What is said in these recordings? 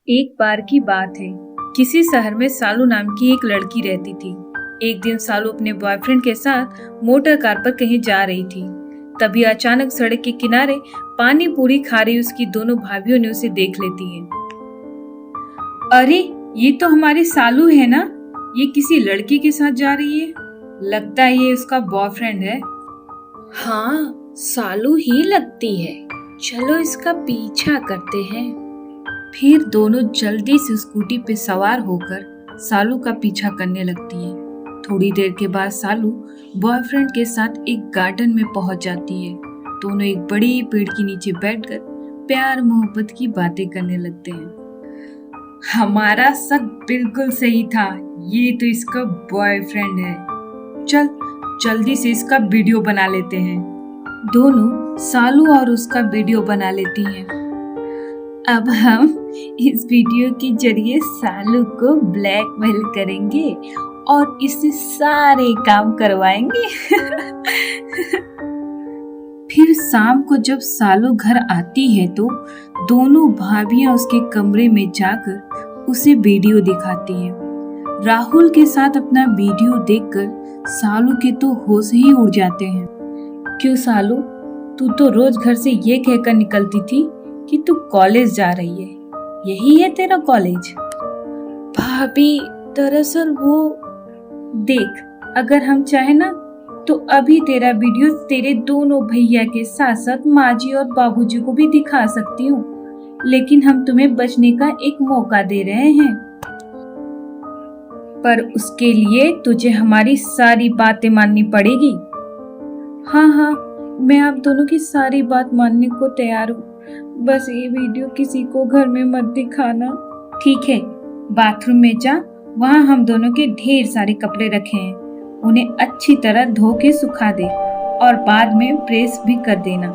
एक बार की बात है। किसी शहर में सालू नाम की एक लड़की रहती थी। एक दिन सालू अपने बॉयफ्रेंड के साथ मोटर कार पर कहीं जा रही थी। तभी अचानक सड़क के किनारे पानी पूरी खा रही उसकी दोनों भाभियों ने उसे देख लेती हैं। अरे, ये तो हमारी सालू है ना? ये किसी लड़की के साथ जा रही है। लगता है ये उसका बॉयफ्रेंड है। हाँ, सालू ही लगती है। चलो इसका पीछा करते हैं। फिर दोनों जल्दी से स्कूटी पे सवार होकर सालू का पीछा करने लगती है। थोड़ी देर के बाद सालू बॉयफ्रेंड के साथ एक गार्डन में पहुंच जाती है। दोनों एक बड़ी पेड़ के नीचे बैठकर प्यार मोहब्बत की बातें करने लगते हैं। हमारा शक बिल्कुल सही था, ये तो इसका बॉयफ्रेंड है। चल जल्दी से इसका वीडियो बना लेते हैं। दोनों सालू और उसका वीडियो बना लेती हैं। अब हम इस वीडियो के जरिए सालू को ब्लैकमेल करेंगे और इससे सारे काम करवाएंगे। फिर शाम को जब सालू घर आती है तो दोनों भाभियां उसके कमरे में जाकर उसे वीडियो दिखाती हैं। राहुल के साथ अपना वीडियो देखकर सालू के तो होश ही उड़ जाते हैं। क्यों सालू, तू तो रोज घर से ये कहकर निकलती थी कि तू कॉलेज जा रही है। यही है तेरा कॉलेज? भाभी, दरअसल वो देख, अगर हम चाहे ना तो अभी तेरा वीडियो तेरे दोनों भैया के साथ साथ माँ जी और बाबूजी को भी दिखा सकती हूँ, लेकिन हम तुम्हें बचने का एक मौका दे रहे हैं। पर उसके लिए तुझे हमारी सारी बातें माननी पड़ेगी। हाँ, मैं आप दोनों की सारी बात मानने को तैयार हूँ, बस ये वीडियो किसी को घर में मत दिखाना। ठीक है, बाथरूम में जा, वहाँ हम दोनों के ढेर सारे कपड़े रखे हैं, उन्हें अच्छी तरह धो के सुखा दे और बाद में प्रेस भी कर देना।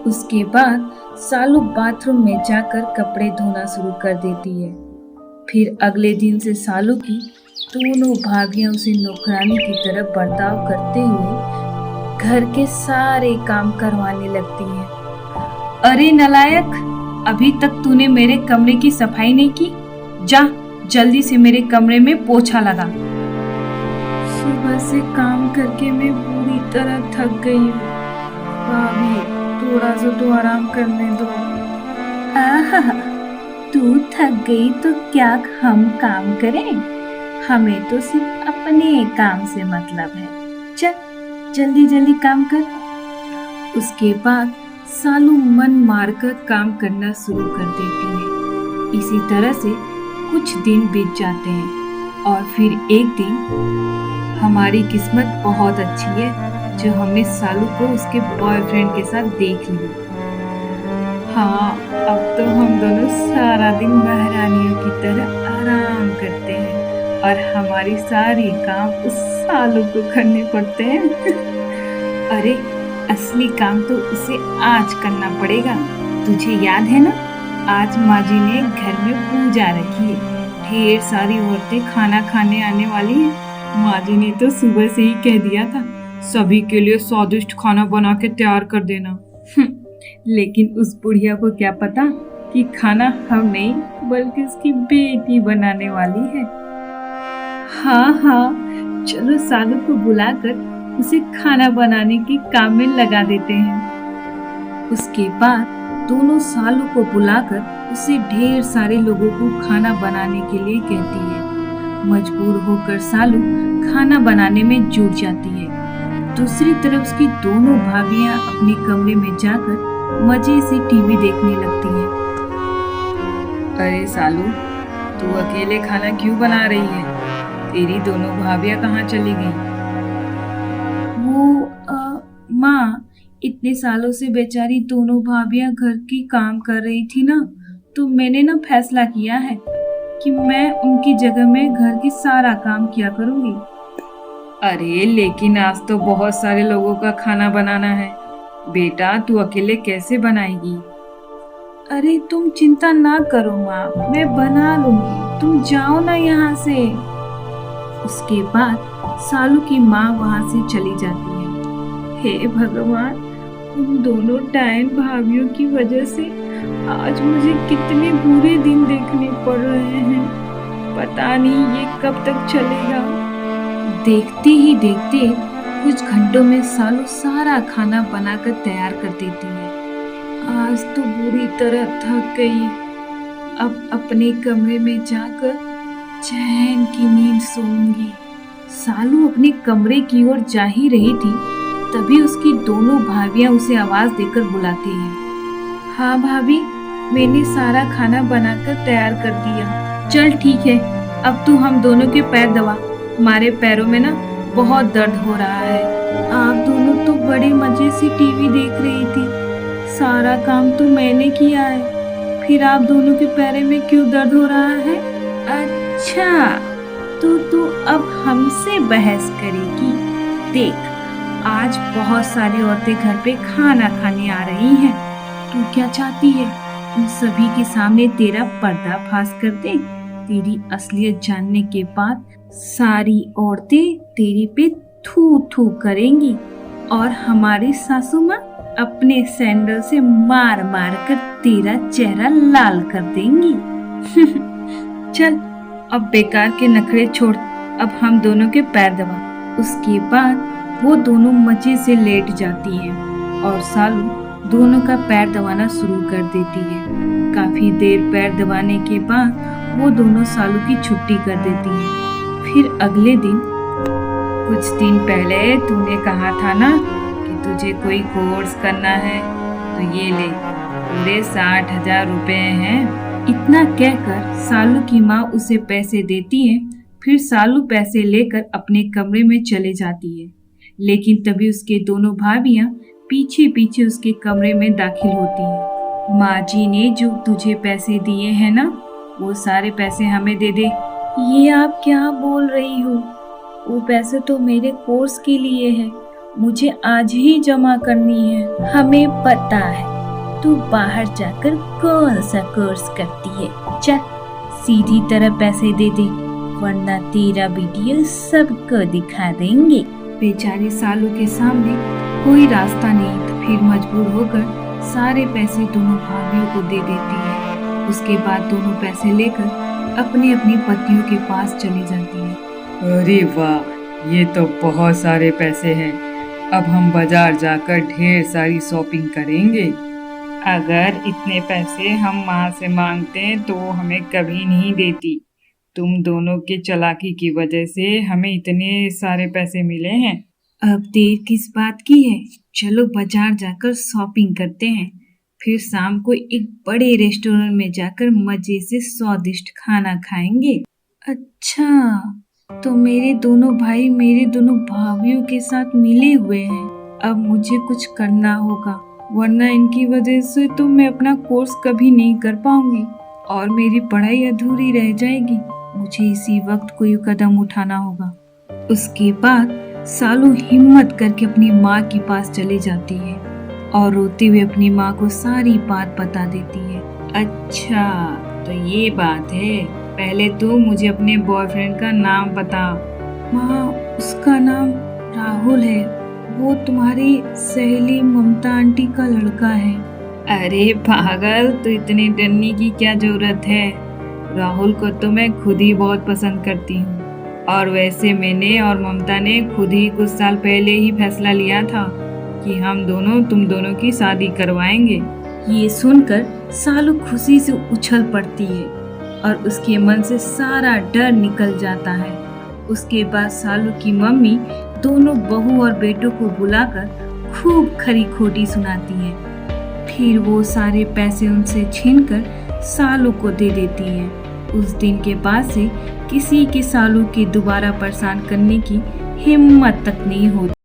उसके बाद सालू बाथरूम में जाकर कपड़े धोना शुरू कर देती है। फिर अगले दिन से सालू की दोनों भाभियां उसे नौकरानी की तरह बर्ताव करते हुए घर के सारे काम करवाने लगती हैं। अरे नलायक, अभी तक तूने मेरे कमरे की सफाई नहीं की। जा जल्दी से मेरे कमरे में पोछा लगा। सुबह से काम करके मैं पूरी तरह थक गई हूँ। भाभी, थोड़ा सा तो आराम करने दो। आहा, तू थक गई तो क्या हम काम करें? हमें तो सिर्फ अपने काम से मतलब है। चल जल्दी जल्दी काम कर। उसके बाद सालू मन मारकर काम करना शुरू कर देती है। इसी तरह से कुछ दिन बीत जाते हैं और फिर एक दिन हमारी किस्मत बहुत अच्छी है जो हमने सालू को उसके बॉयफ्रेंड के साथ देख लिया। हाँ, अब तो हम दोनों सारा दिन महारानियों की तरह आराम करते हैं और हमारी सारी काम उस सालू को करने पड़ते हैं। अरे, असली काम तो उसे आज करना पड़ेगा। तुझे याद है ना, आज माँ जी ने घर में पूजा रखी है, ढेर सारी औरतें खाना खाने आने वाली हैं। माँ जी ने तो सुबह से ही कह दिया था सभी के लिए स्वादिष्ट खाना बना के तैयार कर देना। लेकिन उस बुढ़िया को क्या पता कि खाना हम नहीं बल्कि उसकी बेटी बनाने वाली है। हाँ, चलो सालू को बुलाकर उसे खाना बनाने के काम में लगा देते हैं। उसके बाद दोनों सालू को बुलाकर उसे ढेर सारे लोगों को खाना बनाने के लिए कहती है। मजबूर होकर सालू खाना बनाने में जुट जाती है। दूसरी तरफ उसकी दोनों भाभियां अपने कमरे में जाकर मजे से टीवी देखने लगती हैं। अरे सालू, तू अकेले खाना क्यों बना रही है? तेरी दोनों भाभियां कहाँ चली गई? माँ, इतने सालों से बेचारी दोनों भाभियां घर की काम कर रही थी ना, तो मैंने ना फैसला किया है कि मैं उनकी जगह में घर की सारा काम किया करूंगी। अरे लेकिन आज तो बहुत सारे लोगों का खाना बनाना है बेटा, तू अकेले कैसे बनाएगी? अरे तुम चिंता ना करो माँ, मैं बना लूंगी, तुम जाओ ना यहाँ से। उसके बाद सालू की माँ वहाँ से चली जाती है। हे भगवान, उन दोनों डायन भाभियों की वजह से आज मुझे कितने बुरे दिन देखने पड़ रहे हैं। पता नहीं ये कब तक चलेगा। देखते ही देखते कुछ घंटों में सालू सारा खाना बनाकर तैयार कर देती है। आज तो बुरी तरह थक गई। अब अपने कमरे में जाकर चैन की नींद सोऊंगी। सालू अपने कमरे की ओर जा ही रही थी, तभी उसकी दोनों भाभियां उसे आवाज देकर बुलाती हैं। हाँ भाभी, मैंने सारा खाना बनाकर तैयार कर दिया। चल ठीक है, अब तू हम दोनों के पैर दबा। हमारे पैरों में ना बहुत दर्द हो रहा है। आप दोनों तो बड़े मजे से टीवी देख रही थी। सारा काम तो मैंने किया है, फिर आप दोनों के पैरों में क्यों दर्द हो रहा है? अच्छा, तो तू अब हमसे बहस करेगी। देख, आज बहुत सारी औरतें घर पे खाना खाने आ रही हैं। तू क्या चाहती है? उन सभी के सामने तेरा पर्दाफाश कर दे। तेरी असलियत जानने के बाद सारी औरतें तेरे पे थू थू करेंगी और हमारी सासू माँ अपने सैंडल से मार मार कर तेरा चेहरा लाल कर देंगी। चल, अब बेकार के नखरे छोड़, अब हम दोनों के पैर दबा। उसके बाद वो दोनों मजे से लेट जाती हैं और सालू दोनों का पैर दबाना शुरू कर देती है। काफी देर पैर दबाने के बाद वो दोनों सालू की छुट्टी कर देती हैं। फिर अगले दिन, कुछ दिन पहले तूने कहा था ना कि तुझे कोई कोर्स करना है, तो ये ले, पूरे 60,000 रुपए हैं। इतना कहकर सालू की माँ उसे पैसे देती है। फिर सालू पैसे लेकर अपने कमरे में चले जाती है, लेकिन तभी उसके दोनों भाभियाँ पीछे पीछे उसके कमरे में दाखिल होती हैं। माँ जी ने जो तुझे पैसे दिए हैं ना, वो सारे पैसे हमें दे दे। ये आप क्या बोल रही हो? वो पैसे तो मेरे कोर्स के लिए है, मुझे आज ही जमा करनी है। हमें पता है तू बाहर जाकर कौन सा कोर्स करती है। चल, सीधी तरह पैसे दे दे, वरना तेरा वीडियो सबको दिखा देंगे। बेचारी सालू के सामने कोई रास्ता नहीं, तो फिर मजबूर होकर सारे पैसे दोनों भाभियों को दे देती है। उसके बाद दोनों पैसे लेकर अपनी अपनी पतियों के पास चली जाती है। अरे वाह, ये तो बहुत सारे पैसे हैं। अब हम बाजार जाकर ढेर सारी शॉपिंग करेंगे। अगर इतने पैसे हम माँ से मांगते तो वो हमें कभी नहीं देती। तुम दोनों के चालाकी की वजह से हमें इतने सारे पैसे मिले हैं। अब देर किस बात की है? चलो बाजार जाकर शॉपिंग करते हैं, फिर शाम को एक बड़े रेस्टोरेंट में जाकर मजे से स्वादिष्ट खाना खाएंगे। अच्छा, तो मेरे दोनों भाई मेरे दोनों भाभियों के साथ मिले हुए हैं। अब मुझे कुछ करना होगा, वरना इनकी वजह से तो मैं अपना कोर्स कभी नहीं कर पाऊंगी और मेरी पढ़ाई अधूरी रह जाएगी। मुझे इसी वक्त कोई कदम उठाना होगा। उसके बाद सालू हिम्मत करके अपनी माँ के पास चली जाती है और रोते हुए अपनी माँ को सारी बात बता देती है। अच्छा, तो ये बात है। पहले तू मुझे अपने बॉयफ्रेंड का नाम बता। माँ, उसका नाम राहुल है। वो तुम्हारी सहेली ममता आंटी का लड़का है। अरे पागल, तो इतनी डरने की क्या जरूरत है? राहुल को तो मैं खुद ही बहुत पसंद करती हूँ, और वैसे मैंने और ममता ने खुद ही कुछ साल पहले ही फैसला लिया था कि हम दोनों तुम दोनों की शादी करवाएंगे। ये सुनकर सालू खुशी से उछल पड़ती है और उसके मन से सारा डर निकल जाता है। उसके बाद सालू की मम्मी दोनों बहू और बेटों को बुलाकर खूब खरी खोटी सुनाती है। फिर वो सारे पैसे उनसे छीनकर सालू को दे देती है। उस दिन के बाद से किसी के सालू के दोबारा परेशान करने की हिम्मत तक नहीं होती।